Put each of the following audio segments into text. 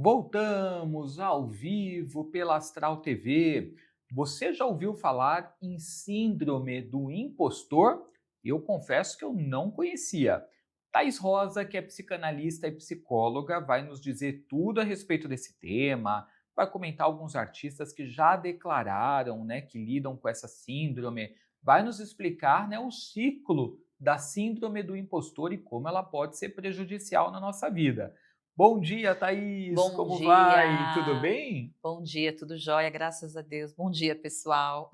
Voltamos ao vivo pela Astral TV. Você já ouviu falar em síndrome do impostor? Eu confesso que eu não conhecia. Thais Rosa, que é psicanalista e psicóloga, vai nos dizer tudo a respeito desse tema, vai comentar alguns artistas que já declararam, que lidam com essa síndrome, vai nos explicar, o ciclo da síndrome do impostor e como ela pode ser prejudicial na nossa vida. Bom dia, Thaís. Bom Como vai? Tudo dia, bem? bom dia, tudo jóia, graças a Deus. Bom dia, pessoal.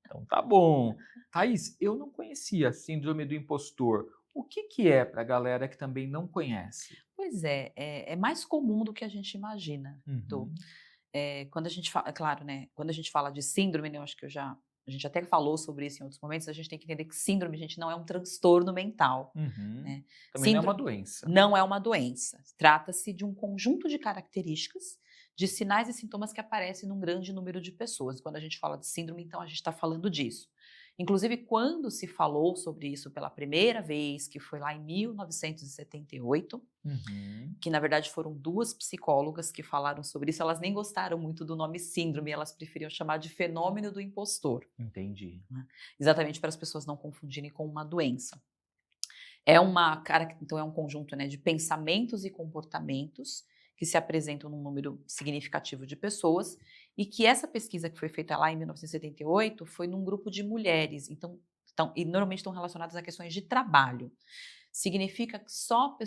Então tá bom. Thaís, eu não conhecia a síndrome do impostor. O que é para a galera que também não conhece? Pois é, é mais comum do que a gente imagina, Tô. Uhum, Quando a gente fala, é claro, né? Quando a gente fala de síndrome, né? Eu acho que a gente até falou sobre isso em outros momentos. A gente tem que entender que síndrome, gente, não é um transtorno mental, uhum. né? Também não é uma Síndrome doença. não é uma doença. Trata-se de um conjunto de características, de sinais e sintomas que aparecem num grande número de pessoas. Quando a gente fala de síndrome, então a gente está falando disso. Inclusive, quando se falou sobre isso pela primeira vez, que foi lá em 1978, Uhum, que na verdade foram duas psicólogas que falaram sobre isso, elas nem gostaram muito do nome síndrome, elas preferiam chamar de fenômeno do impostor, entendi. né, exatamente para as pessoas não confundirem com uma doença. Então é um conjunto, né, de pensamentos e comportamentos que se apresentam num número significativo de pessoas, e que essa pesquisa que foi feita lá em 1978 foi num grupo de mulheres, e normalmente estão relacionadas a questões de trabalho. Significa que só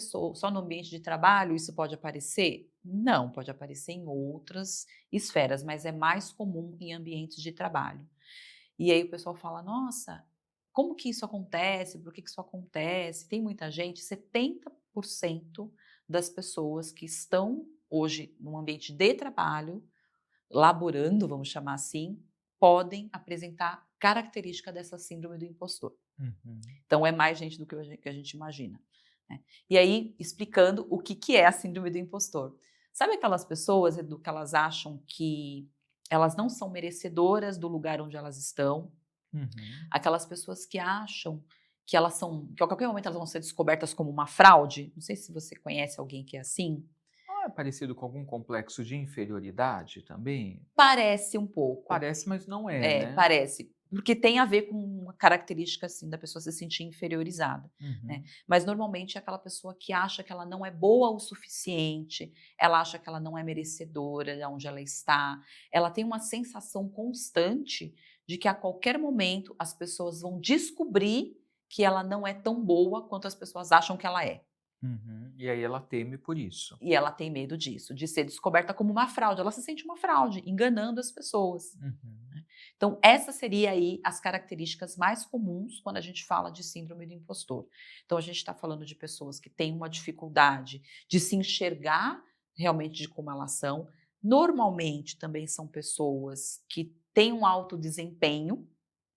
no ambiente de trabalho isso pode aparecer? Não, pode aparecer em outras esferas, mas é mais comum em ambientes de trabalho. E aí o pessoal fala: "Nossa, como que isso acontece? Por que que isso acontece?". Tem muita gente, 70% das pessoas que estão hoje num ambiente de trabalho, laborando, vamos chamar assim, podem apresentar característica dessa síndrome do impostor. Uhum. Então é mais gente do que a gente imagina, né. E aí, explicando o que que é a síndrome do impostor. Sabe aquelas pessoas, Edu, que elas acham que elas não são merecedoras do lugar onde elas estão? Uhum. Aquelas pessoas que acham que a qualquer momento elas vão ser descobertas como uma fraude? Não sei se você conhece alguém que é assim. Não é parecido com algum complexo de inferioridade também? Parece um pouco. Parece, mas não é, É, né? parece. Porque tem a ver com uma característica, assim, da pessoa se sentir inferiorizada, né. Uhum. Mas normalmente é aquela pessoa que acha que ela não é boa o suficiente, ela acha que ela não é merecedora de onde ela está, ela tem uma sensação constante de que a qualquer momento as pessoas vão descobrir que ela não é tão boa quanto as pessoas acham que ela é. Uhum. E aí ela teme por isso. E ela tem medo disso, de ser descoberta como uma fraude, ela se sente uma fraude, enganando as pessoas. Uhum. Então, essa seria aí as características mais comuns quando a gente fala de síndrome do impostor. Então, a gente está falando de pessoas que têm uma dificuldade de se enxergar realmente de como elas são. Normalmente, também são pessoas que têm um alto desempenho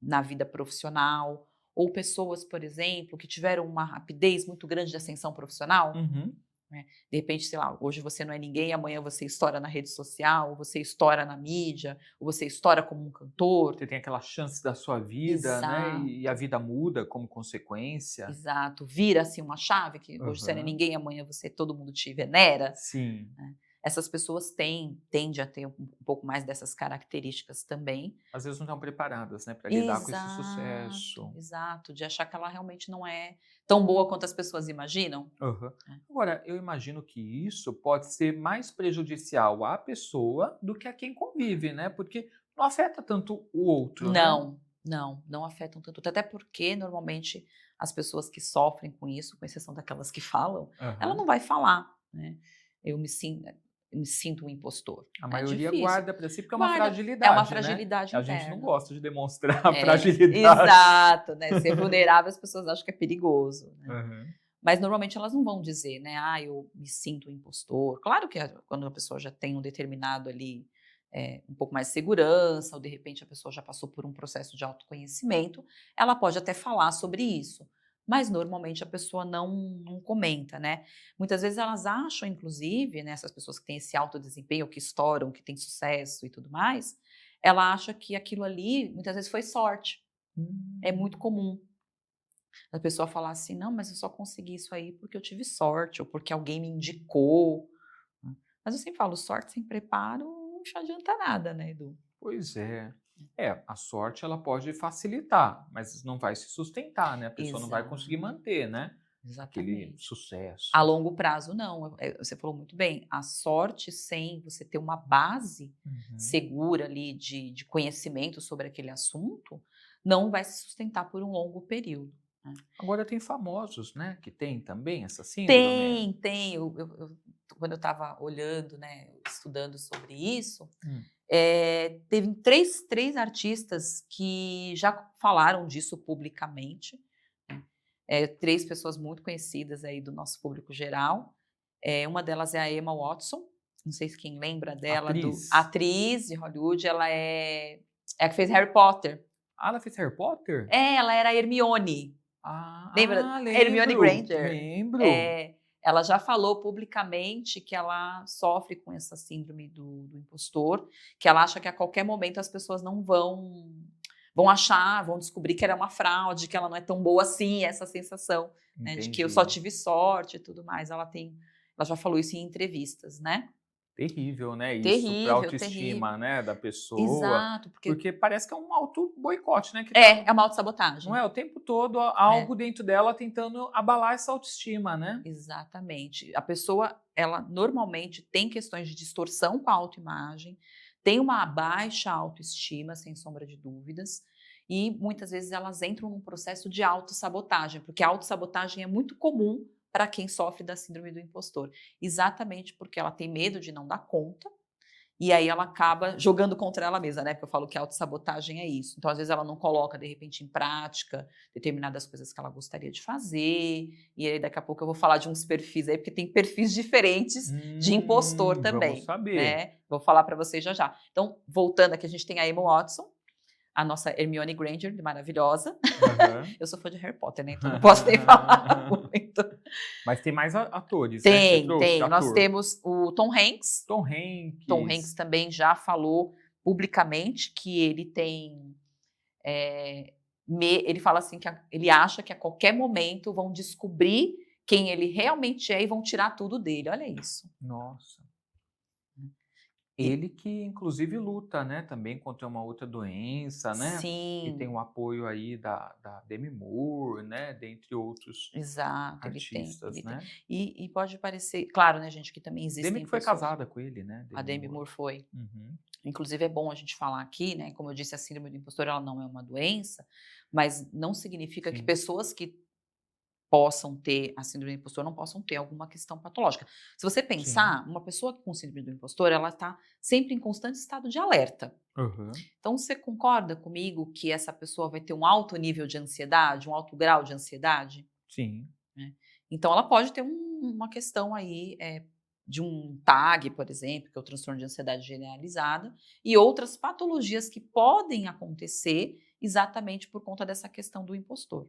na vida profissional, ou pessoas, por exemplo, que tiveram uma rapidez muito grande de ascensão profissional, Uhum. né. De repente, sei lá, hoje você não é ninguém, amanhã você estoura na rede social, ou você estoura na mídia, ou você estoura como um cantor. Você tem aquela chance da sua vida, né, e a Exato, vida muda como consequência. exato. Vira assim uma chave que hoje você não é Aham. ninguém, amanhã todo mundo te venera, Sim. né. Essas pessoas tendem a ter um pouco mais dessas características também. Às vezes não estão preparadas, né, para lidar com esse Exato, sucesso. exato, de achar que ela realmente não é tão boa quanto as pessoas imaginam, Aham. né. Agora, eu imagino que isso pode ser mais prejudicial à pessoa do que a quem convive, né, porque não afeta tanto o outro, né. Não, não, não afetam tanto, até porque normalmente as pessoas que sofrem com isso, com exceção daquelas que falam, ela Aham. não vai falar, né. Eu me sinto um impostor. A É maioria difícil. guarda para si, porque é uma Guarda, é uma fragilidade, né. fragilidade A gente não interna. gosta de demonstrar a É, fragilidade. exato, né, ser vulnerável as pessoas acham que é perigoso, né. Aham. Mas normalmente elas não vão dizer, né: "Ah, eu me sinto um impostor". Claro que quando a pessoa já tem um determinado ali, um pouco mais de segurança, ou de repente a pessoa já passou por um processo de autoconhecimento, ela pode até falar sobre isso, mas normalmente a pessoa não comenta, né. Muitas vezes elas acham inclusive, né, essas pessoas que têm esse alto desempenho, que estouram, que têm sucesso e tudo mais, ela acha que aquilo ali muitas vezes foi sorte. É muito Hum. comum a pessoa falar assim: "Não, mas eu só consegui isso aí porque eu tive sorte ou porque alguém me indicou", né. Mas eu sempre falo, sorte sem preparo não te adianta nada, né, Edu? Pois é. É, a sorte ela pode facilitar, mas não vai se sustentar, né? A pessoa não vai conseguir Exato, manter, né? Aquele exatamente. A sucesso. longo prazo, não. Você falou muito bem. A sorte sem você ter uma base Uhum. segura ali de conhecimento sobre aquele assunto, não vai se sustentar por um longo período, né. Agora tem famosos, né, que tem também essa síndrome. Tem, tem. Quando eu estava olhando, né, estudando sobre isso, Hum. teve três artistas que já falaram disso publicamente, né. 3 pessoas muito conhecidas aí do nosso público geral. Uma delas é a Emma Watson, não sei se quem lembra dela, Atriz. atriz de Hollywood, ela é a que fez Harry Potter. Ah, ela fez Harry Potter? Ela era a Hermione, lembra? A Hermione Lembro, Granger. lembro. É, ela já falou publicamente que ela sofre com essa síndrome do impostor, que ela acha que a qualquer momento as pessoas não vão descobrir que era uma fraude, que ela não é tão boa assim, essa sensação, né, de que eu só Entendi. tive sorte e tudo mais. Ela já falou isso em entrevistas, né. Terrível, né, isso para Terrível, terrível. autoestima, né, da pessoa, Exato, porque porque parece que é um auto-boicote, né, que tá é uma não autossabotagem. é, o tempo todo É. algo dentro dela tentando abalar essa autoestima, né. Exatamente. A pessoa, ela normalmente tem questões de distorção com a autoimagem, tem uma baixa autoestima, sem sombra de dúvidas, e muitas vezes elas entram num processo de autossabotagem, porque a autossabotagem é muito comum para quem sofre da síndrome do impostor, exatamente porque ela tem medo de não dar conta. E aí ela acaba jogando contra ela mesma, né, porque eu falo que a autossabotagem é isso. Então, às vezes, ela não coloca, de repente, em prática determinadas coisas que ela gostaria de fazer, e aí daqui a pouco eu vou falar de uns perfis aí, porque tem perfis diferentes de impostor Vamos também, saber. né. Vou falar para vocês já já. Então, voltando aqui, a gente tem a Emma Watson, a nossa Hermione Granger, maravilhosa. Aham. Eu sou fã de Harry Potter, né, então não posso nem falar muito. Mas tem mais a atores, né, que você Tem, trouxe? tem. Nós Ator. temos o Tom Hanks. Tom Tom Hanks Hanks. também já falou publicamente que ele tem, ele fala assim que ele acha que a qualquer momento vão descobrir quem ele realmente é e vão tirar tudo dele, olha isso. Nossa. E Ele que inclusive luta, né, também contra uma outra doença, né, e tem sim, o apoio aí da Demi Moore, né, dentre outros exato, artistas, ele tem. né. E pode parecer claro, né, gente, que também Demi existem que foi pessoas. casada com ele, né, A Demi Demi Moore. Moore foi. Uhum. Inclusive é bom a gente falar aqui, né, como eu disse, a síndrome do impostor ela não é uma doença, mas não significa que Sim, pessoas que possam ter a síndrome do impostor, não possam ter alguma questão patológica. Se você sim. pensar, uma pessoa com síndrome do impostor, ela está sempre em constante estado de alerta. Aham. Então, você concorda comigo que essa pessoa vai ter um alto nível de ansiedade, um alto grau de ansiedade? Sim, Né? Então, ela pode ter uma questão aí de um TAG, por exemplo, que é o transtorno de ansiedade generalizada, e outras patologias que podem acontecer exatamente por conta dessa questão do impostor,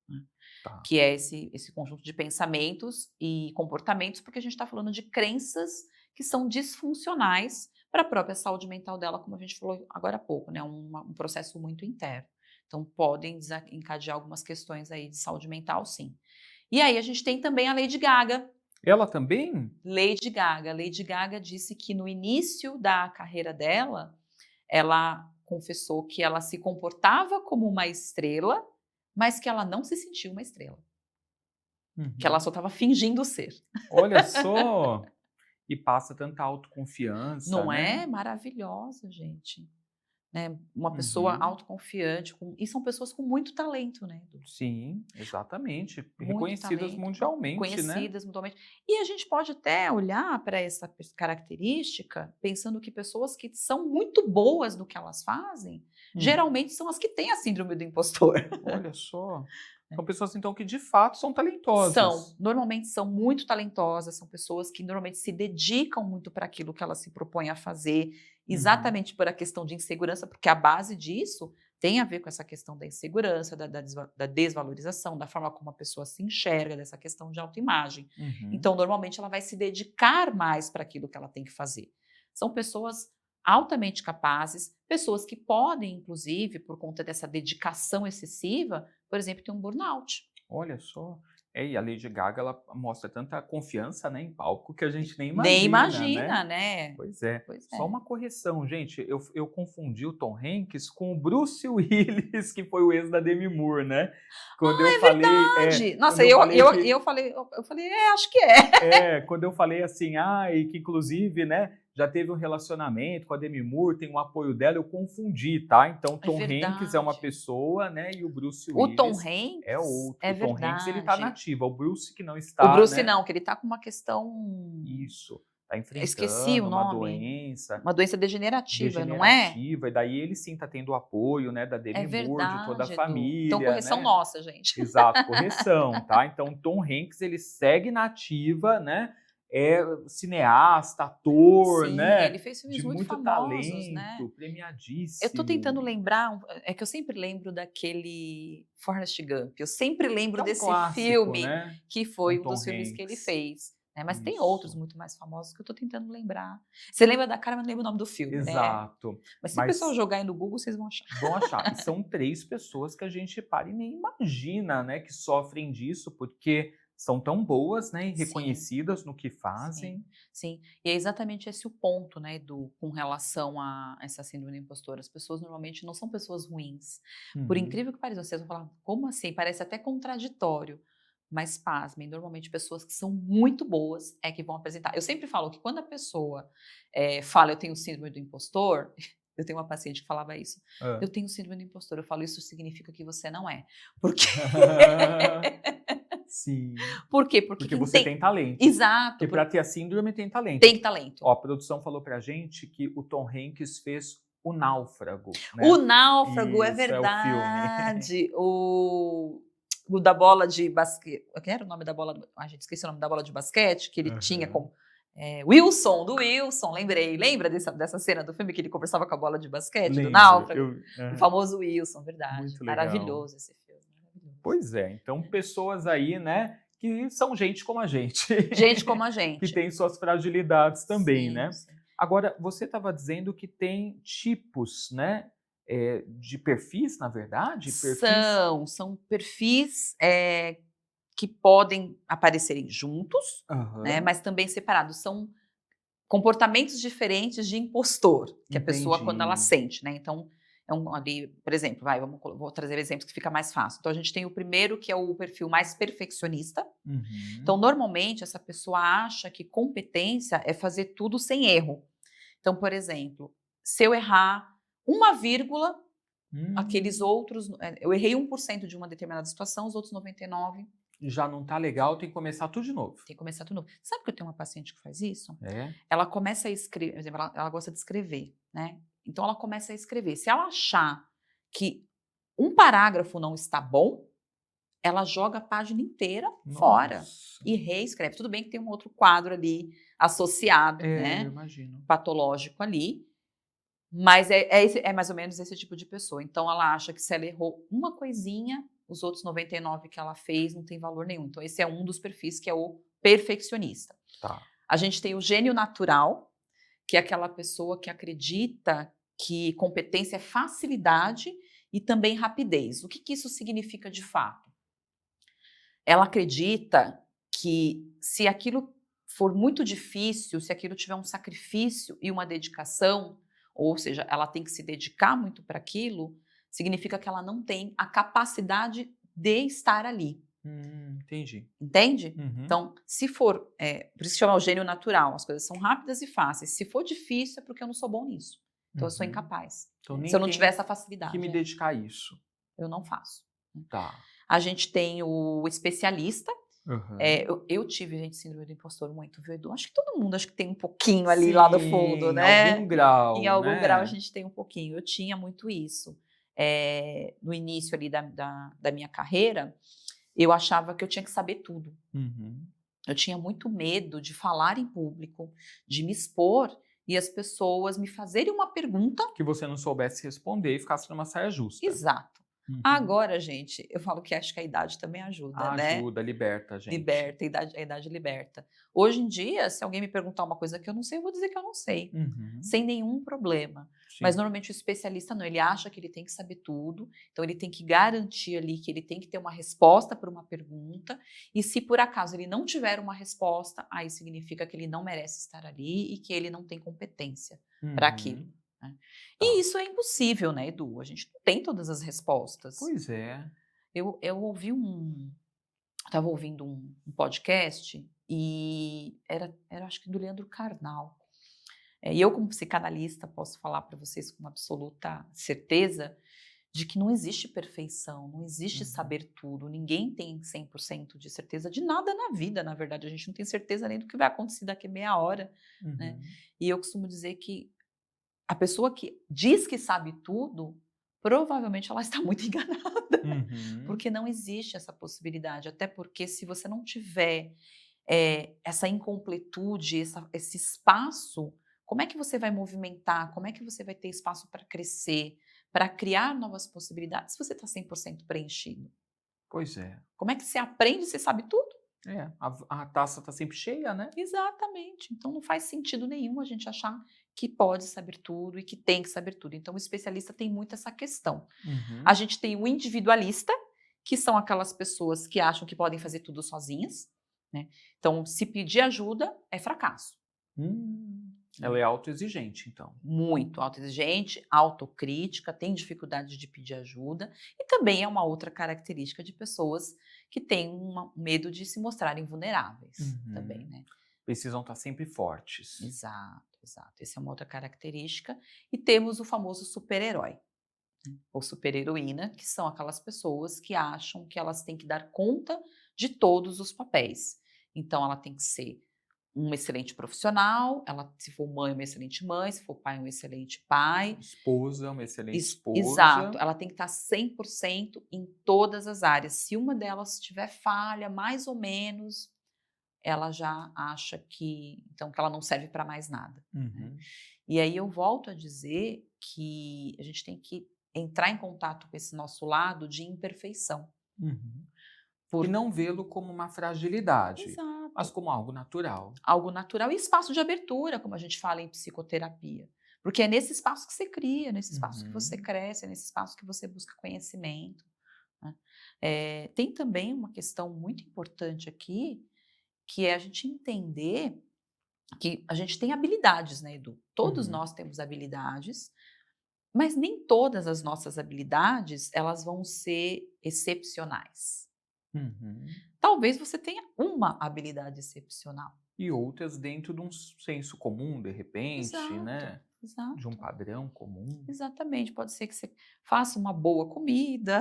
né? tá. Que é esse conjunto de pensamentos e comportamentos, porque a gente está falando de crenças que são disfuncionais para a própria saúde mental dela, como a gente falou agora há pouco, né? Um processo muito interno. Então, podem encadear algumas questões aí de saúde mental, sim. E aí a gente tem também a Lady Gaga. Ela também? Lady Gaga disse que no início da carreira dela, ela confessou que ela se comportava como uma estrela, mas que ela não se sentia uma estrela. Que ela Uhum. só estava fingindo ser. Olha só! E passa tanta autoconfiança, Não né. é maravilhosa, gente, né, uma pessoa Uhum. autoconfiante e são pessoas com muito talento, né, Edu, Sim, exatamente. muito Reconhecidas talento, mundialmente, né. conhecidas mundialmente. E a gente pode até olhar para essa característica, pensando que pessoas que são muito boas no que elas fazem, Hum. geralmente são as que têm a síndrome do impostor. Olha só. São pessoas, então, que de fato são talentosas. Normalmente são muito talentosas, são pessoas que normalmente se dedicam muito para aquilo que elas se propõem a fazer, Uhum. exatamente por a questão de insegurança, porque a base disso tem a ver com essa questão da insegurança, da desvalorização, da forma como a pessoa se enxerga, dessa questão de autoimagem. Uhum. Então, normalmente, ela vai se dedicar mais para aquilo que ela tem que fazer. São pessoas altamente capazes, pessoas que podem, inclusive, por conta dessa dedicação excessiva, por exemplo, ter um burnout. Olha só. E a Lady Gaga, ela mostra tanta confiança, né, em palco que a gente nem Nem imagina, né? imagina, né? Pois é. Pois Só é. uma correção, gente. Eu confundi o Tom Hanks com o Bruce Willis, que foi o ex da Demi Moore, né? Quando eu falei, quando Nossa, eu falei que eu falei, acho que é. quando eu falei assim, e que inclusive, né, já teve um relacionamento com a Demi Moore, tem o apoio dela, eu confundi, tá? Então, É Tom Hanks é uma verdade. pessoa, né, e o Bruce O Tom Willis é Hanks, outro. é O Tom Hanks, ele tá verdade. nativa, o Bruce que não O está, Bruce né? não, que ele tá com uma questão. Isso, tá Esqueci o enfrentando uma nome. doença Uma doença degenerativa, não é? degenerativa, e daí ele sim tá tendo o apoio, né, da É Demi Moore, de toda a verdade, Edu. Então, família, correção né? nossa, gente. Exato, correção, tá? Então, Tom Hanks, ele segue na ativa, né? É cineasta, ator, Sim, né? ele fez filmes De muito muito famosos, né? talento, Eu tô tentando premiadíssimo. lembrar, é que eu sempre lembro daquele Forrest Gump. Eu sempre Que lembro é um desse clássico, filme né? que Com foi um Tom dos filmes que ele Hanks. fez, né? Mas tem outros Isso, muito mais famosos que eu tô tentando lembrar. Você lembra da cara, mas não lembra o nome do filme, né? exato. Mas se o pessoal Mas jogar aí no Google, vocês vão achar. vão achar. E são 3 pessoas que a gente para e nem imagina, né, que sofrem disso, porque são tão boas, né, e Sim. reconhecidas no que Sim, fazem. sim. E é exatamente esse o ponto, né, com relação a essa síndrome do impostor. As pessoas normalmente não são pessoas ruins. Por Uhum. incrível que pareça, vocês vão falar, como assim? Parece até contraditório. Mas pasmem, normalmente pessoas que são muito boas é que vão apresentar. Eu sempre falo que quando a pessoa fala, eu tenho síndrome do impostor, eu tenho uma paciente que falava isso. Hã. Eu tenho síndrome do impostor. Eu falo, isso significa que você não é. Porque Sim, Por quê? Porque porque quem você tem. tem talento. Exato, Porque para ter a síndrome tem talento. tem talento. Ó, a produção falou pra gente que o Tom Hanks fez O Náufrago, O né. Náufrago, é Isso, é o filme. verdade. O da bola de basquete. Quem era o nome da bola? A gente esqueci o nome da bola de basquete, que ele tinha Aham. como. Wilson, do Wilson, lembrei. Lembra dessa cena do filme que ele conversava com a bola de basquete, do Lembro, Náufrago? O aham. famoso Wilson, verdade. Muito legal. Maravilhoso esse filme, maravilhoso. Pois é, então pessoas aí, né, que são gente como a gente, Gente como a que gente. tem suas fragilidades também, Sim, né. sim. Agora, você estava dizendo que tem tipos, né, de perfis, na verdade? Perfis São perfis que podem aparecerem juntos, né, aham, mas também separados. São comportamentos diferentes de impostor, que a pessoa quando ela entendi. sente, né, então, ali, por exemplo, vou trazer exemplos que fica mais fácil. Então a gente tem o primeiro que é o perfil mais perfeccionista, então Uhum. normalmente essa pessoa acha que competência é fazer tudo sem erro. Então, por exemplo, se eu errar uma vírgula, aqueles Hum, outros, eu errei 1% de uma determinada situação, os outros 99 já não tá legal, tem que começar tudo de novo. tem que começar tudo novo. Sabe que eu tenho uma paciente que faz isso? É? Ela começa a escrever, por exemplo, ela gosta de escrever, né? Então ela começa a escrever. Se ela achar que um parágrafo não está bom, ela joga a página inteira fora Nossa. e reescreve. Tudo bem que tem um outro quadro ali associado, Eu né? imagino. Patológico ali, mas é mais ou menos esse tipo de pessoa. Então ela acha que se ela errou uma coisinha, os outros 99 que ela fez não tem valor nenhum. Então esse é um dos perfis que é o perfeccionista. Tá. A gente tem o gênio natural, que é aquela pessoa que acredita que competência é facilidade e também rapidez. O que isso significa de fato? Ela acredita que se aquilo for muito difícil, se aquilo tiver um sacrifício e uma dedicação, ou seja, ela tem que se dedicar muito para aquilo, significa que ela não tem a capacidade de estar ali. Entendi. Entende? Uhum, Então, se for, por isso que chama o gênio natural, as coisas são rápidas e fáceis. Se for difícil, é porque eu não sou bom nisso. Então, eu sou uhum. incapaz. Então Se nem eu não tiver tem essa que me facilidade, dedicar a isso. eu não faço. Tá. A gente tem o especialista. Aham. Eu tive, gente, síndrome do impostor muito, viu, Edu? Acho que todo mundo acho que tem um pouquinho ali lá do fundo, Sim, algum né? Em grau, algum grau a né? gente tem um pouquinho. Eu tinha muito isso. No início ali da minha carreira, eu achava que eu tinha que saber tudo. Uhum. Eu tinha muito medo de falar em público, de me expor e as pessoas me fazerem uma pergunta. Que você não soubesse responder e ficasse numa saia justa. Exato. Uhum. Agora, gente, eu falo que acho que a idade também ajuda, né? Ajuda, liberta a gente. Liberta, a idade liberta. Hoje em dia, se alguém me perguntar uma coisa que eu não sei, eu vou dizer que eu não sei, Uhum. sem nenhum problema. Mas Sim. normalmente o especialista não, ele acha que ele tem que saber tudo, então ele tem que garantir ali que ele tem que ter uma resposta para uma pergunta, e se por acaso ele não tiver uma resposta, aí significa que ele não merece estar ali e que ele não tem competência para aquilo. Uhum. Né? Tá. E isso é impossível, né, Edu? A gente não tem todas as respostas. Pois é. Eu estava ouvindo um podcast e era acho que do Leandro Carnal. E eu, como psicanalista, posso falar para vocês com absoluta certeza de que não existe perfeição, não existe Uhum. saber tudo, ninguém tem 100% de certeza de nada na vida, na verdade, a gente não tem certeza nem do que vai acontecer daqui a meia hora, né? Uhum. E eu costumo dizer que a pessoa que diz que sabe tudo, provavelmente ela está muito enganada, Uhum. porque não existe essa possibilidade, até porque se você não tiver essa incompletude, esse espaço, como é que você vai movimentar? Como é que você vai ter espaço para crescer, para criar novas possibilidades se você está 100% preenchido? Pois é. Como é que você aprende se sabe tudo? É, a taça está sempre cheia, né? Exatamente. Então não faz sentido nenhum a gente achar que pode saber tudo e que tem que saber tudo. Então o especialista tem muito essa questão. Uhum. A gente tem o individualista, que são aquelas pessoas que acham que podem fazer tudo sozinhas, né? Então, se pedir ajuda, é fracasso. Ela é autoexigente, então. Muito autoexigente, autocrítica, tem dificuldade de pedir ajuda e também é uma outra característica de pessoas que têm um medo de se mostrarem vulneráveis também, Uhum. né? Precisam estar sempre fortes. Exato, exato. Essa é uma outra característica. E temos o famoso super-herói, né? Ou super-heroína, que são aquelas pessoas que acham que elas têm que dar conta de todos os papéis. Então, ela tem que ser uma excelente profissional, ela, se for mãe, uma excelente mãe, se for pai, um excelente pai. Esposa, uma excelente Exato, esposa. ela tem que estar 100% em todas as áreas. Se uma delas tiver falha, mais ou menos, ela já acha que então que ela não serve para mais nada, né. Uhum. E aí eu volto a dizer que a gente tem que entrar em contato com esse nosso lado de imperfeição. Uhum. E Por não vê-lo como uma fragilidade, mas Exato. como algo natural. Algo natural e espaço de abertura, como a gente fala em psicoterapia. Porque é nesse espaço que você cria, é nesse espaço que você Uhum. cresce, é nesse espaço que você busca conhecimento, né. Tem também uma questão muito importante aqui, que é a gente entender que a gente tem habilidades, né, Edu? Todos Uhum. nós temos habilidades, mas nem todas as nossas habilidades, elas vão ser excepcionais. Uhum. Talvez você tenha uma habilidade excepcional. E outras dentro de um senso comum, de repente, Exato, né? De um exato. padrão comum. Exatamente, pode ser que você faça uma boa comida,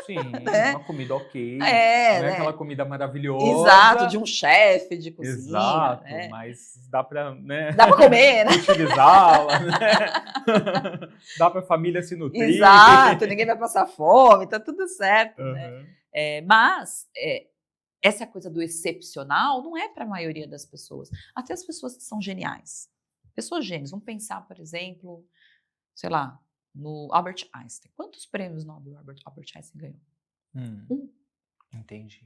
Sim, né. uma comida ok. É, Não é aquela né. comida Exato, maravilhosa. de um chefe de cozinha, Exato, né. mas dá para, né, Dá para comer, né. utilizá-la, né? Dá para a família se nutrir. Exato, ninguém vai passar fome, tá tudo certo, né. Aham. Mas, essa coisa do excepcional não é para a maioria das pessoas, até as pessoas que são geniais. Pessoas gênias, vamos pensar, por exemplo, sei lá, no Albert Einstein. Quantos prêmios Nobel Albert Einstein ganhou? Hum, 1. entendi.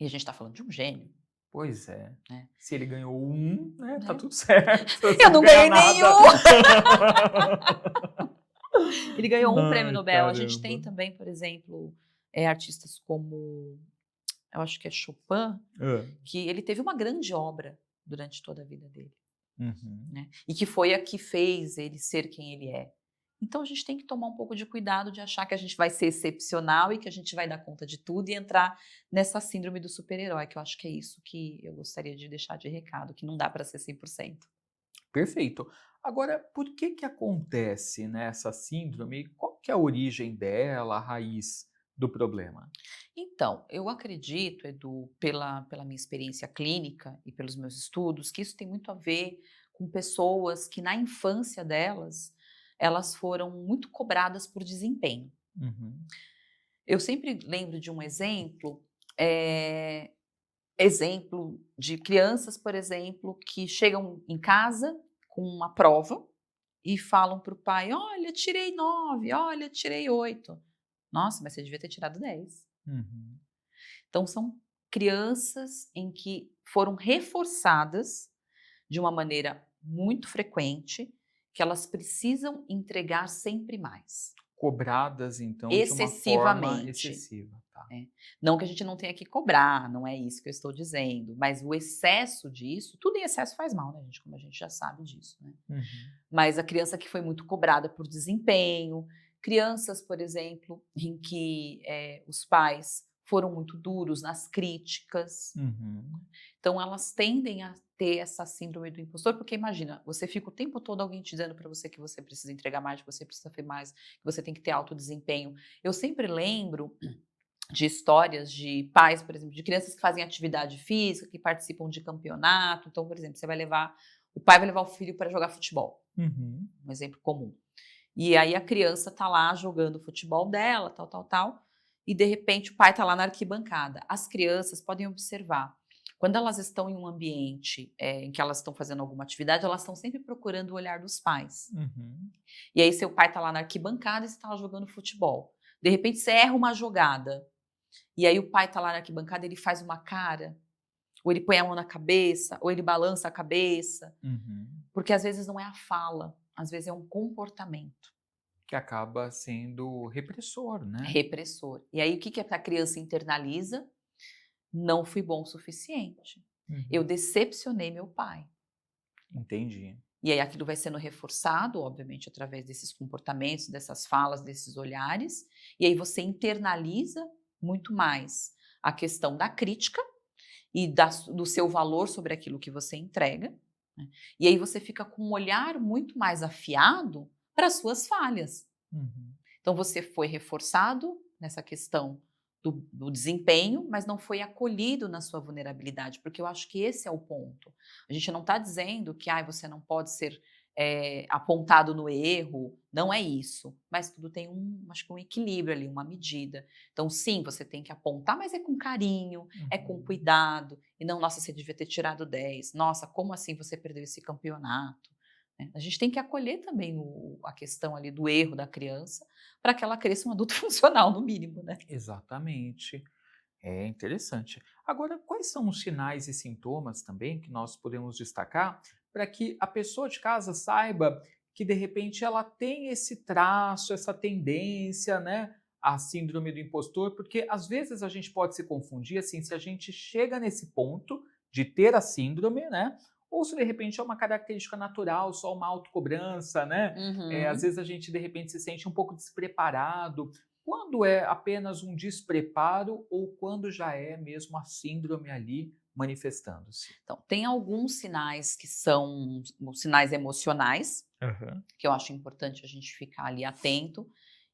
E a gente está falando de um gênio, Pois é. né. Se ele ganhou um, né, tá Né. tudo certo. Se Eu não ganhar ganhei nada. nenhum! Ele ganhou um prêmio Ai, Nobel. A gente tem caramba. também, por exemplo, artistas como, eu acho que é Chopin, Hã. que ele teve uma grande obra durante toda a vida dele, Uhum. né, e que foi a que fez ele ser quem ele é. Então a gente tem que tomar um pouco de cuidado de achar que a gente vai ser excepcional e que a gente vai dar conta de tudo e entrar nessa síndrome do super-herói, que eu acho que é isso que eu gostaria de deixar de recado, que não dá para ser 100%. Perfeito. Agora, por que que acontece, né, essa síndrome? Qual que é a origem dela, a raiz do problema? Então, eu acredito, Edu, pela minha experiência clínica e pelos meus estudos, que isso tem muito a ver com pessoas que na infância delas, elas foram muito cobradas por desempenho. Uhum. Eu sempre lembro de um eh, exemplo de crianças, por exemplo, que chegam em casa com uma prova e falam para o pai: "Olha, tirei 9, olha, tirei 8". Nossa, mas você devia ter tirado 10. Uhum. Então, são crianças em que foram reforçadas de uma maneira muito frequente, que elas precisam entregar sempre mais, Cobradas, então, de uma forma excessivamente. excessiva, tá? É. Não que a gente não tenha que cobrar, não é isso que eu estou dizendo, mas o excesso disso, tudo em excesso faz mal, né, gente? Como a gente já sabe disso, né? Uhum. Mas a criança que foi muito cobrada por desempenho, crianças, por exemplo, em que os pais foram muito duros nas críticas, Uhum. então elas tendem a ter essa síndrome do impostor, porque imagina, você fica o tempo todo alguém te dizendo para você que você precisa entregar mais, que você precisa ter mais, que você tem que ter alto desempenho. Eu sempre lembro de histórias de pais, por exemplo, de crianças que fazem atividade física, que participam de campeonato. Então, por exemplo, o pai vai levar o filho para jogar futebol, Uhum. um exemplo comum. E aí a criança tá lá jogando o futebol dela, tal, tal, tal, e de repente o pai tá lá na arquibancada. As crianças podem observar, quando elas estão em um ambiente em que elas estão fazendo alguma atividade, elas estão sempre procurando o olhar dos pais. Uhum. E aí seu pai tá lá na arquibancada e você tá lá jogando futebol. De repente você erra uma jogada, e aí o pai tá lá na arquibancada, ele faz uma cara, ou ele põe a mão na cabeça, ou ele balança a cabeça, Uhum. porque às vezes não é a fala, às vezes é um comportamento Que acaba sendo repressor, né? repressor. E aí o que a criança internaliza? Não fui bom o suficiente. Eu Uhum. decepcionei meu pai. Entendi. E aí aquilo vai sendo reforçado, obviamente, através desses comportamentos, dessas falas, desses olhares, e aí você internaliza muito mais a questão da crítica e do seu valor sobre aquilo que você entrega, né? E aí você fica com um olhar muito mais afiado para as suas falhas. Uhum. Então você foi reforçado nessa questão do desempenho, mas não foi acolhido na sua vulnerabilidade, porque eu acho que esse é o ponto. A gente não está dizendo que você não pode ser apontado no erro, não é isso. Mas tudo tem acho que um equilíbrio ali, uma medida. Então, sim, você tem que apontar, mas é com carinho, é com Uhum. cuidado, e não, nossa, você devia ter tirado 10. Nossa, como assim você perdeu esse campeonato? Né? A gente tem que acolher também a questão ali do erro da criança, para que ela cresça um adulto funcional, no mínimo, né. Exatamente. É interessante. Agora, quais são os sinais e sintomas também que nós podemos destacar para que a pessoa de casa saiba que de repente ela tem esse traço, essa tendência, né, à síndrome do impostor? Porque às vezes a gente pode se confundir assim, se a gente chega nesse ponto de ter a síndrome, né? Ou se de repente é uma característica natural, só uma autocobrança, né? Às Uhum. vezes a gente de repente se sente um pouco despreparado. Quando é apenas um despreparo ou quando já é mesmo a síndrome ali manifestando-se? Então, tem alguns sinais que são os sinais emocionais, Aham. que eu acho importante a gente ficar ali atento,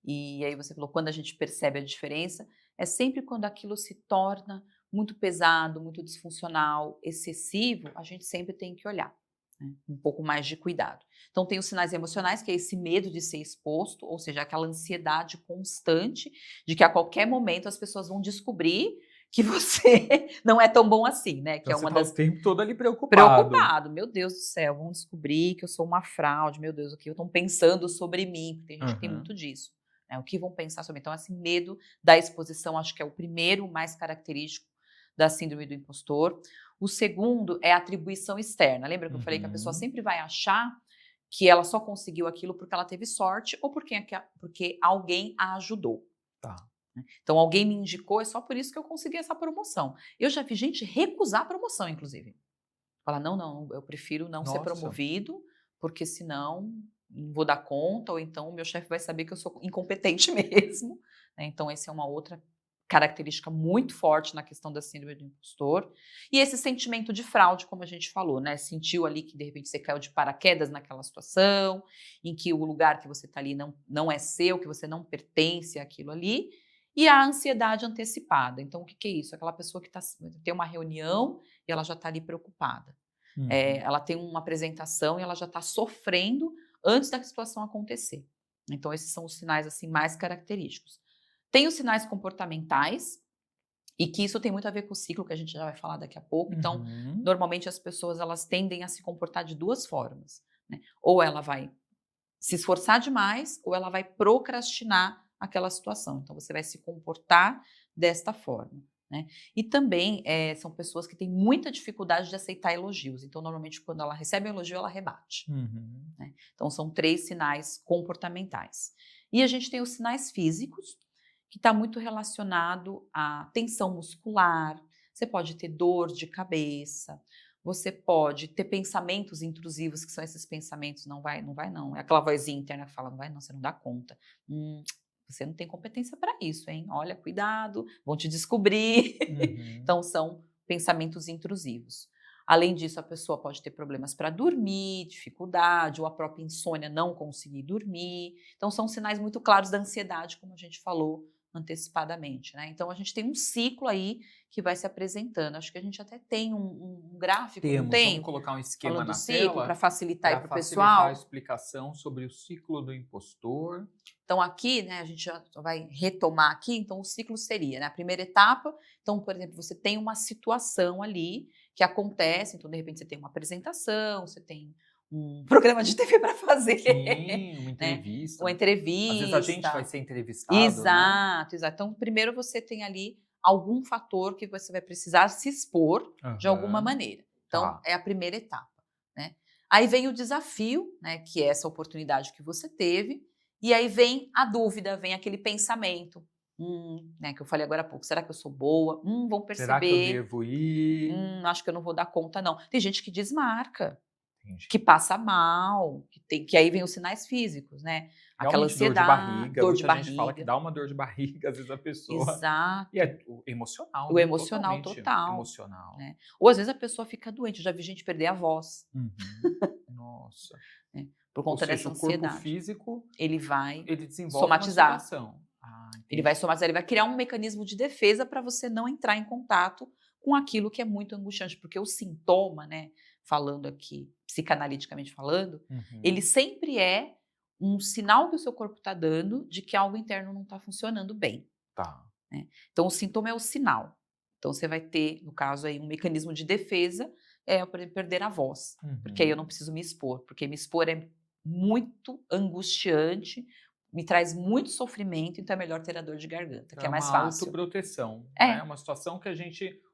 e aí você falou, quando a gente percebe a diferença, é sempre quando aquilo se torna muito pesado, muito disfuncional, excessivo, a gente sempre tem que olhar, né, um pouco mais de cuidado. Então tem os sinais emocionais, que é esse medo de ser exposto, ou seja, aquela ansiedade constante de que a qualquer momento as pessoas vão descobrir que você não é tão bom assim, né, que Então é você uma está o das. tempo todo ali preocupado. Preocupado, meu Deus do céu, vão descobrir que eu sou uma fraude, meu Deus, o que estão pensando sobre mim, porque tem gente que tem Aham. muito disso, né, o que vão pensar sobre mim. Então esse medo da exposição acho que é o primeiro mais característico da síndrome do impostor. O segundo é a atribuição externa, lembra que eu falei que a pessoa Uhum. sempre vai achar que ela só conseguiu aquilo porque ela teve sorte ou porque alguém a ajudou. Tá. Então alguém me indicou, é só por isso que eu consegui essa promoção. Eu já vi gente recusar a promoção, inclusive. Fala: "Não, não, eu prefiro não ser Nossa. promovido, porque senão não vou dar conta, ou então o meu chefe vai saber que eu sou incompetente mesmo", né, então essa é uma outra característica muito forte na questão da síndrome do impostor. E esse sentimento de fraude, como a gente falou, né, sentiu ali que de repente você caiu de paraquedas naquela situação, em que o lugar que você está ali não é seu, que você não pertence àquilo ali, e a ansiedade antecipada. Então o que que é isso? Aquela pessoa que tem uma reunião e ela já está ali preocupada. Uhum. Ela tem uma apresentação e ela já está sofrendo antes da situação acontecer. Então esses são os sinais, assim, mais característicos. Tem os sinais comportamentais, e que isso tem muito a ver com o ciclo que a gente já vai falar daqui a pouco. Então, Uhum. normalmente as pessoas elas tendem a se comportar de 2 formas, né. Ou ela vai se esforçar demais, ou ela vai procrastinar aquela situação. Então, você vai se comportar desta forma, né? E também são pessoas que têm muita dificuldade de aceitar elogios. Então, normalmente, quando ela recebe um elogio, ela rebate. Uhum. Né? Então, são 3 sinais comportamentais. E a gente tem os sinais físicos, que está muito relacionado à tensão muscular, você pode ter dor de cabeça, você pode ter pensamentos intrusivos, que são esses pensamentos, não vai, não vai não. É aquela vozinha interna que fala, não vai não, você não dá conta. Você não tem competência para isso, hein? Olha, cuidado, vão te descobrir. Uhum. Então, são pensamentos intrusivos. Além disso, a pessoa pode ter problemas para dormir, dificuldade, ou a própria insônia, não conseguir dormir. Então, são sinais muito claros da ansiedade, como a gente falou antecipadamente, né? Então, a gente tem um ciclo aí que vai se apresentando. Acho que a gente até tem um gráfico, não Temos, vamos tem? colocar um esquema Falando do na ciclo, para tela facilitar aí para para o facilitar a pessoal. explicação sobre o ciclo do impostor. Então, aqui, né, a gente já vai retomar aqui, então o ciclo seria, né, a primeira etapa, então, por exemplo, você tem uma situação ali que acontece, então, de repente, você tem uma apresentação, você tem um programa de TV para fazer, Sim, uma né, entrevista. uma Às vezes a gente vai entrevista. ser entrevistado, né? Exato, exato. Então, primeiro você tem ali algum fator que você vai precisar se expor de alguma Aham. maneira. Então, Tá. é a primeira etapa, né. Aí vem o desafio, né, que é essa oportunidade que você teve, e aí vem a dúvida, vem aquele pensamento, né, que eu falei agora há pouco, será que eu sou boa? Vão Será que eu perceber, devo ir? acho que eu não vou dar conta não. Tem gente que desmarca, Entendi. que passa mal, que aí vem os sinais físicos, né, aquela Realmente, dor de ansiedade, barriga. dor de Muita gente fala que barriga. dá uma dor de barriga, às vezes a pessoa. E Exato. é emocional, O né? emocional Totalmente total, emocional. né. Ou às vezes a pessoa fica doente, eu já vi gente perder a voz, Uhum. Nossa. né, por Ou conta seja, dessa o corpo ansiedade. físico, Ele vai ele desenvolve uma somatizar. situação. Ah, Ele vai entendi. somatizar, ele vai criar um mecanismo de defesa para você não entrar em contato com aquilo que é muito angustiante, porque o sintoma, né, falando aqui, psicanaliticamente falando, ele Uhum. sempre é um sinal que o seu corpo está dando de que algo interno não está funcionando bem, Tá. né. Então o sintoma é o sinal. Então você vai ter, no caso aí, um mecanismo de defesa, por exemplo, perder a voz, porque aí eu não Uhum. preciso me expor, porque me expor é muito angustiante, me traz muito sofrimento, então é melhor ter a dor de garganta, Então que é é uma mais fácil. autoproteção, né? É, Uma situação que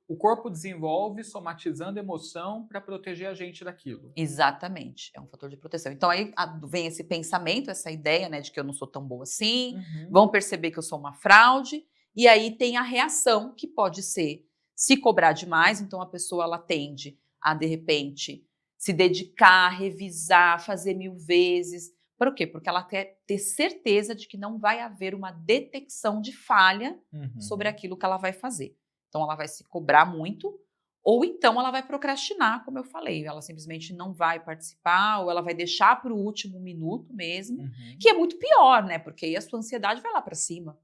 o corpo desenvolve somatizando emoção para proteger a gente daquilo. exatamente, é um fator de proteção. Então aí vem esse pensamento, essa ideia, né, de que eu não sou tão boa assim, Uhum. vão perceber que eu sou uma fraude, e aí tem a reação, que pode ser se cobrar demais, então a pessoa ela tende a, de repente, se dedicar, revisar, fazer 1000 vezes. Por quê? Porque ela quer ter certeza de que não vai haver uma detecção de falha sobre Uhum. aquilo que ela vai fazer. Então ela vai se cobrar muito, ou então ela vai procrastinar, como eu falei, ela simplesmente não vai participar, ou ela vai deixar para o último minuto mesmo, Uhum. que é muito pior, né? Porque aí a sua ansiedade vai lá para cima.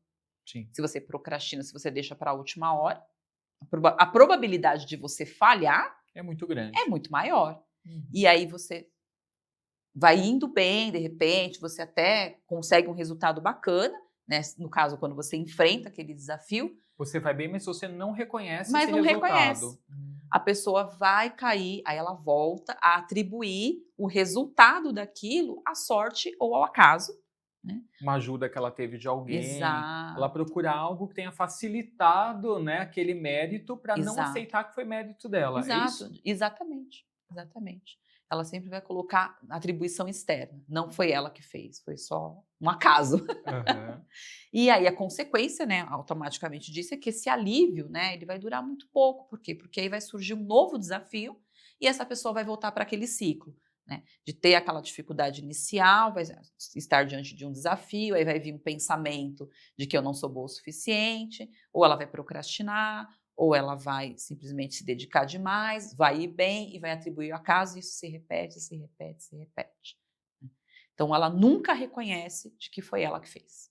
Sim. Se você procrastina, se você deixa para a última hora, a probabilidade de você falhar É muito é grande. muito maior. Uhum. E aí você vai indo bem, de repente, você até consegue um resultado bacana, né? No caso, quando você enfrenta aquele desafio, Você vai bem, mas você não reconhece mas esse não reconhece. resultado. A pessoa vai cair, aí ela volta a atribuir o resultado daquilo à sorte ou ao acaso, né. Uma ajuda que ela teve de alguém, ela Exato, procura algo que tenha facilitado, né, aquele mérito para não exato, aceitar que foi mérito dela, é exato, isso? exatamente, exatamente. Ela sempre vai colocar atribuição externa, não foi ela que fez, foi só um acaso. Aham. E aí a consequência, né, automaticamente disso é que esse alívio, né, ele vai durar muito pouco. Por quê? Porque aí vai surgir um novo desafio e essa pessoa vai voltar para aquele ciclo, né, de ter aquela dificuldade inicial, vai estar diante de um desafio, aí vai vir um pensamento de que eu não sou boa o suficiente, ou ela vai procrastinar, ou ela vai simplesmente se dedicar demais, vai ir bem e vai atribuir o acaso, e isso se repete, se repete, se repete. Então ela nunca reconhece de que foi ela que fez.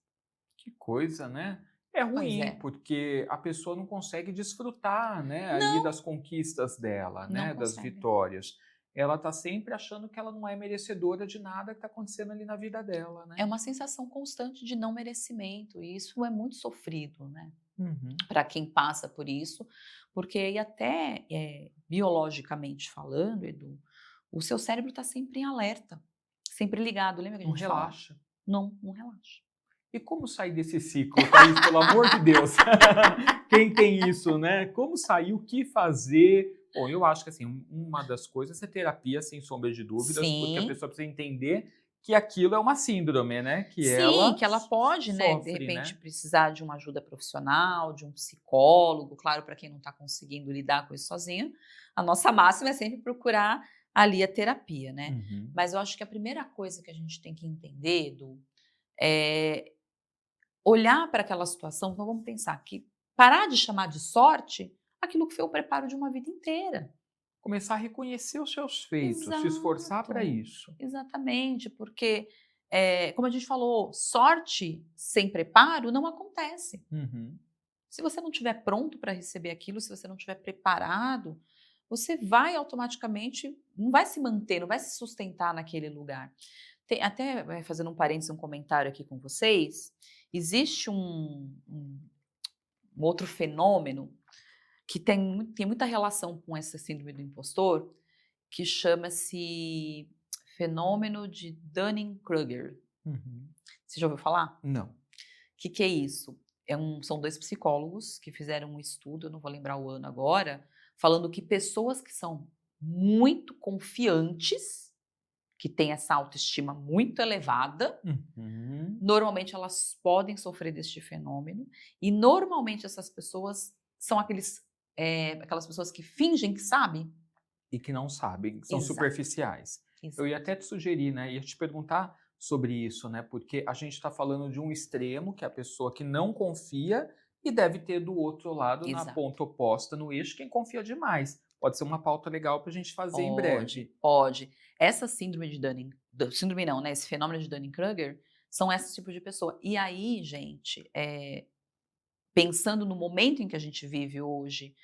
Que coisa, né? É Pois ruim, é. porque a pessoa não consegue desfrutar, né, ali Não, das conquistas dela, não né, das consegue. vitórias. Ela tá sempre achando que ela não é merecedora de nada que tá acontecendo ali na vida dela, É né? uma sensação constante de não merecimento, e isso é muito sofrido, né, Uhum. para quem passa por isso, porque aí até, biologicamente falando, Edu, o seu cérebro está sempre em alerta, sempre ligado, lembra que a Não gente fala? relaxa. Não, não relaxa. E como sair desse ciclo, Thaís, pelo amor de Deus? Quem tem isso, né? Como sair, o que fazer? Bom, eu acho que assim, uma das coisas é terapia, sem sombra de dúvidas, porque a Sim, pessoa precisa entender que aquilo é uma síndrome, né? Que sim, ela que ela pode, né, de sofre, repente né? precisar de uma ajuda profissional, de um psicólogo, claro, para quem não está conseguindo lidar com isso sozinho, a nossa máxima é sempre procurar ali a terapia, né. Uhum. Mas eu acho que a primeira coisa que a gente tem que entender, Edu, é olhar para aquela situação, então vamos pensar que parar de chamar de sorte aquilo que foi o preparo de uma vida inteira. Começar a reconhecer os seus feitos, se esforçar para Exato, isso. exatamente, porque, como a gente falou, sorte sem preparo não acontece. Uhum. Se você não estiver pronto para receber aquilo, se você não estiver preparado, você vai automaticamente não vai se manter, não vai se sustentar naquele lugar. Tem até, fazendo um parênteses, um comentário aqui com vocês, existe um outro fenômeno que tem muita relação com essa síndrome do impostor, que chama-se fenômeno de Dunning-Kruger. Uhum. Você já ouviu falar? Não. O que é isso? São 2 psicólogos que fizeram um estudo, eu não vou lembrar o ano agora, falando que pessoas que são muito confiantes, que têm essa autoestima muito elevada, Uhum. normalmente elas podem sofrer deste fenômeno, e normalmente essas pessoas são aquelas pessoas que fingem que sabem. E que não sabem, que são Exato, superficiais. Eu ia exato. até te sugerir, né, ia te perguntar sobre isso, né, porque a gente está falando de um extremo, que é a pessoa que não confia, e deve ter do outro lado, na Exato. ponta oposta, no eixo, quem confia demais. Pode ser uma pauta legal para a gente fazer em Pode, breve. pode. Essa síndrome de síndrome não, né, esse fenômeno de Dunning-Kruger, são esses tipos de pessoa. E aí, gente, pensando no momento em que a gente vive hoje,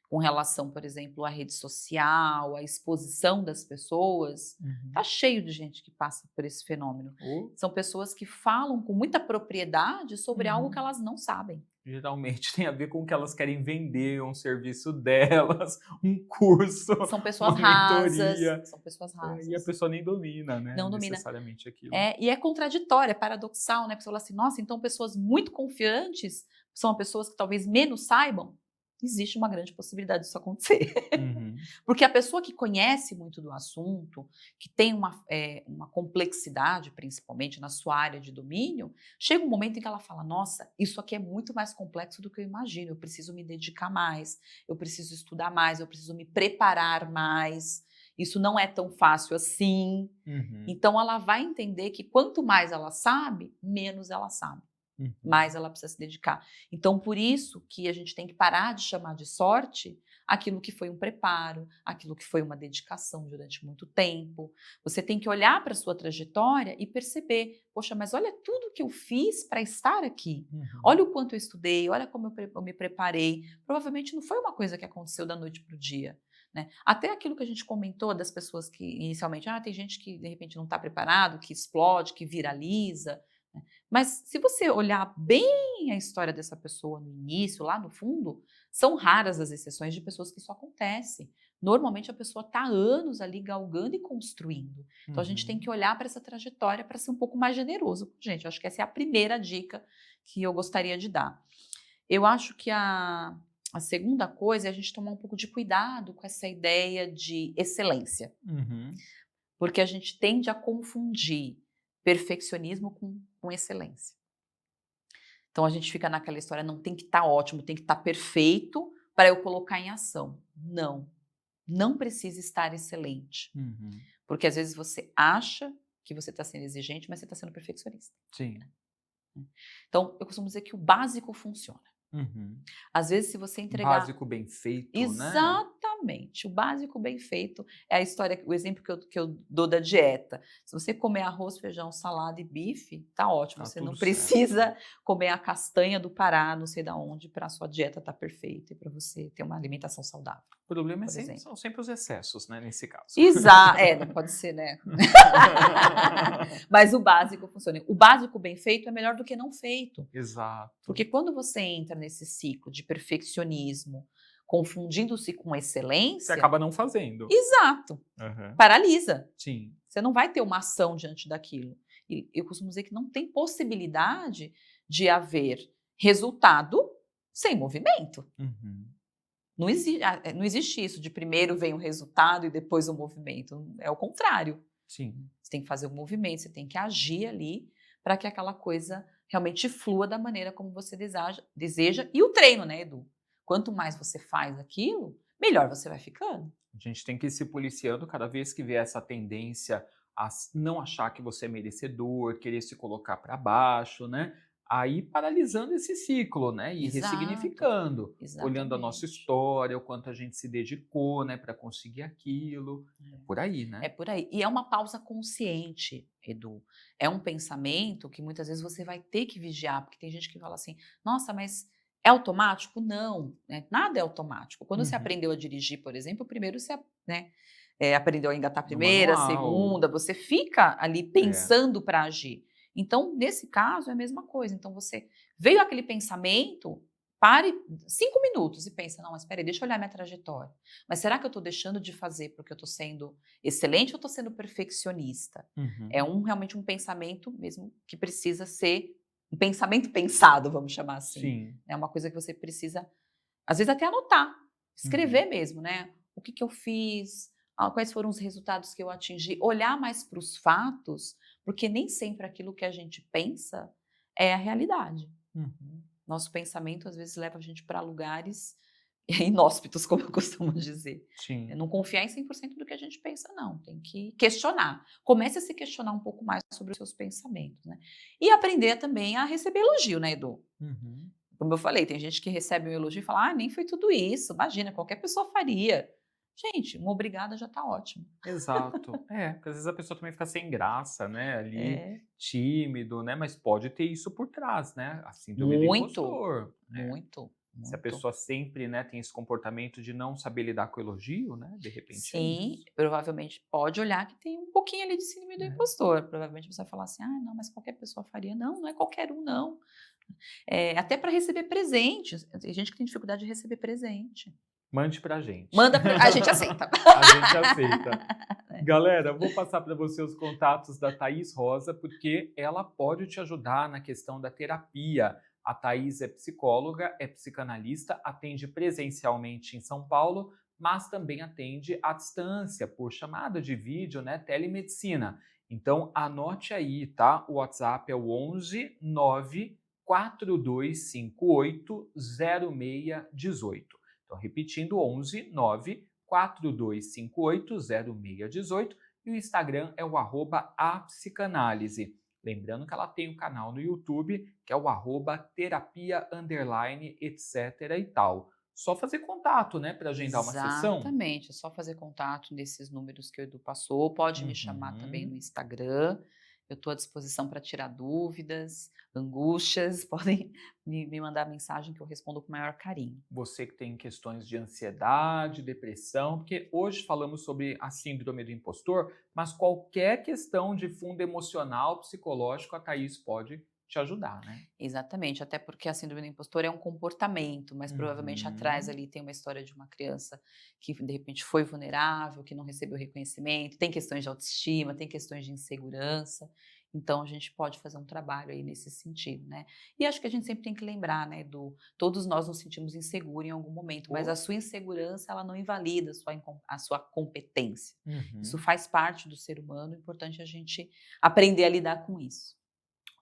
com relação, por exemplo, à rede social, à exposição das pessoas, tá Uhum. cheio de gente que passa por esse fenômeno. Ou, São pessoas que falam com muita propriedade sobre algo que uhum. elas não sabem. Geralmente tem a ver com o que elas querem vender, um serviço delas, um curso, São pessoas uma rasas, mentoria, são pessoas e a rasas. pessoa nem domina, né, Não domina. necessariamente aquilo. E é contraditório, é paradoxal, né? Porque você fala assim, nossa, então pessoas muito confiantes são pessoas que talvez menos saibam? Existe uma grande possibilidade disso acontecer. Uhum. Porque a pessoa que conhece muito do assunto, que tem uma complexidade, principalmente na sua área de domínio, chega um momento em que ela fala: nossa, isso aqui é muito mais complexo do que eu imagino, eu preciso me dedicar mais, eu preciso estudar mais, eu preciso me preparar mais, isso não é tão fácil assim. Uhum. Então, ela vai entender que quanto mais ela sabe, menos ela sabe, Uhum. mais ela precisa se dedicar. Então, por isso que a gente tem que parar de chamar de sorte aquilo que foi um preparo, aquilo que foi uma dedicação durante muito tempo. Você tem que olhar para a sua trajetória e perceber: poxa, mas olha tudo que eu fiz para estar aqui. Uhum. Olha o quanto eu estudei, olha como eu me preparei. Provavelmente não foi uma coisa que aconteceu da noite para o dia. Né? Até aquilo que a gente comentou das pessoas que inicialmente, tem gente que de repente não está preparado, que explode, que viraliza. Né? Mas se você olhar bem a história dessa pessoa no início, lá no fundo, são raras as exceções de pessoas que isso acontece. Normalmente a pessoa está há anos ali galgando e construindo. Então a gente tem Uhum. que olhar para essa trajetória para ser um pouco mais generoso. Gente, eu acho que essa é a primeira dica que eu gostaria de dar. Eu acho que a segunda coisa é a gente tomar um pouco de cuidado com essa ideia de excelência, Uhum. porque a gente tende a confundir perfeccionismo com excelência. Então a gente fica naquela história, não tem que estar ótimo, tem que estar perfeito para eu colocar em ação. Não, não precisa estar excelente, Uhum. porque às vezes você acha que você está sendo exigente, mas você está sendo perfeccionista. Sim. Então eu costumo dizer que o básico funciona. Uhum. Às vezes se você entregar Básico bem feito, né? exatamente. O básico bem feito é a história, o exemplo que eu dou da dieta. Se você comer arroz, feijão, salada e bife, tá ótimo. Tá Você tudo não certo. precisa comer a castanha do Pará, não sei da onde, para a sua dieta estar perfeita e para você ter uma alimentação saudável, O problema por exemplo. são sempre os excessos, né, nesse caso. Não pode ser, né? Mas o básico funciona. O básico bem feito é melhor do que não feito. Exato. Porque quando você entra nesse ciclo de perfeccionismo, confundindo-se com Você excelência, acaba não fazendo. exato, Aham. paralisa. Sim. Você não vai ter uma ação diante daquilo. E eu costumo dizer que não tem possibilidade de haver resultado sem movimento. Uhum. Não existe isso de primeiro vem o resultado e depois o movimento. É o contrário. Sim. Você tem que fazer o movimento, você tem que agir ali para que aquela coisa realmente flua da maneira como você deseja. E o treino, né, Edu? Quanto mais você faz aquilo, melhor você vai ficando. A gente tem que ir se policiando cada vez que vê essa tendência a não achar que você é merecedor, querer se colocar para baixo, né? Aí paralisando esse ciclo, né? E Exato, ressignificando, olhando a nossa exatamente. história, o quanto a gente se dedicou, né, para conseguir aquilo. É por aí, É né? por aí. E é uma pausa consciente, Edu. É um pensamento que muitas vezes você vai ter que vigiar, porque tem gente que fala assim: nossa, mas é automático? Não, né? Nada é automático. Quando você Uhum. aprendeu a dirigir, por exemplo, primeiro você né, aprendeu a engatar a No primeira, a manual. segunda, você fica ali É. pensando para agir. Então, nesse caso, é a mesma coisa. Então, você veio aquele pensamento, pare 5 minutos e pensa: não, mas espera aí, deixa eu olhar minha trajetória. Mas será que eu estou deixando de fazer porque eu estou sendo excelente ou estou sendo perfeccionista? É Uhum. realmente um pensamento mesmo que precisa ser um pensamento pensado, vamos chamar assim. Sim. É uma coisa que você precisa, às vezes, até anotar, escrever Uhum. mesmo, né? O que eu fiz, quais foram os resultados que eu atingi, olhar mais para os fatos, porque nem sempre aquilo que a gente pensa é a realidade. Uhum. Nosso pensamento, às vezes, leva a gente para lugares inóspitos, como eu costumo dizer. Sim. Não confiar em 100% do que a gente pensa, não. Tem que questionar. Comece a se questionar um pouco mais sobre os seus pensamentos, né? E aprender também a receber elogio, né, Edu? Uhum. Como eu falei, tem gente que recebe um elogio e fala: nem foi tudo isso. Imagina, qualquer pessoa faria. Gente, uma obrigada já está ótimo. Exato. É, porque às vezes a pessoa também fica sem graça, né, ali, É, tímido, né, mas pode ter isso por trás, né, a síndrome do muito, impostor. É. muito, Se a muito. pessoa sempre, né, tem esse comportamento de não saber lidar com elogio, né, de repente é Sim, isso, provavelmente pode olhar que tem um pouquinho ali de síndrome do né. impostor. Provavelmente você vai falar assim: ah, não, mas qualquer pessoa faria. Não, não é qualquer um, não. Até para receber presentes. Tem gente que tem dificuldade de receber presente. Mande pra gente. Manda, a gente aceita. A gente aceita. Galera, vou passar para você os contatos da Thaís Rosa, porque ela pode te ajudar na questão da terapia. A Thaís é psicóloga, é psicanalista, atende presencialmente em São Paulo, mas também atende à distância, por chamada de vídeo, né, telemedicina. Então, anote aí, tá? O WhatsApp é o 11 9 4258 0618. Então, repetindo, 11 9 42580618 e o Instagram é o @apsicanálise. Lembrando que ela tem um canal no YouTube, que é o @terapia etc e tal. Só fazer contato, né, para agendar uma sessão? Exatamente, é só fazer contato nesses números que o Edu passou, pode me chamar também no Uhum. Instagram, eu estou à disposição para tirar dúvidas, angústias, podem me mandar mensagem que eu respondo com o maior carinho. Você que tem questões de ansiedade, depressão, porque hoje falamos sobre a síndrome do impostor, mas qualquer questão de fundo emocional, psicológico, a Thaís pode te ajudar, né? Exatamente, até porque a síndrome do impostor é um comportamento, mas provavelmente atrás Uhum. ali tem uma história de uma criança que de repente foi vulnerável, que não recebeu reconhecimento, tem questões de autoestima, tem questões de insegurança, então a gente pode fazer um trabalho aí nesse sentido, né? E acho que a gente sempre tem que lembrar, né, todos nós nos sentimos inseguros em algum momento, mas a Oh. sua insegurança ela não invalida a sua competência. Isso Uhum. faz parte do ser humano, é importante a gente aprender a lidar com isso.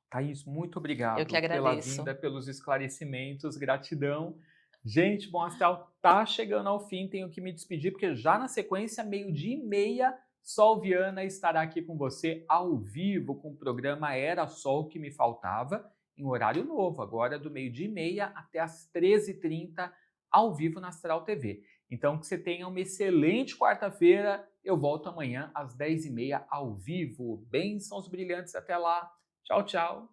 Thaís, muito Eu que obrigado pela agradeço. vinda, pelos esclarecimentos, gratidão. Gente, Bom Astral tá chegando ao fim, tenho que me despedir, porque já na sequência, 12h30, Sol Viana estará aqui com você ao vivo com o programa Era Só o que Me Faltava, em horário novo, agora do 12h30 até as 13h30, ao vivo na Astral TV. Então, que você tenha uma excelente quarta-feira. Eu volto amanhã às 10h30 ao vivo. Bênçãos brilhantes até lá. Tchau, tchau.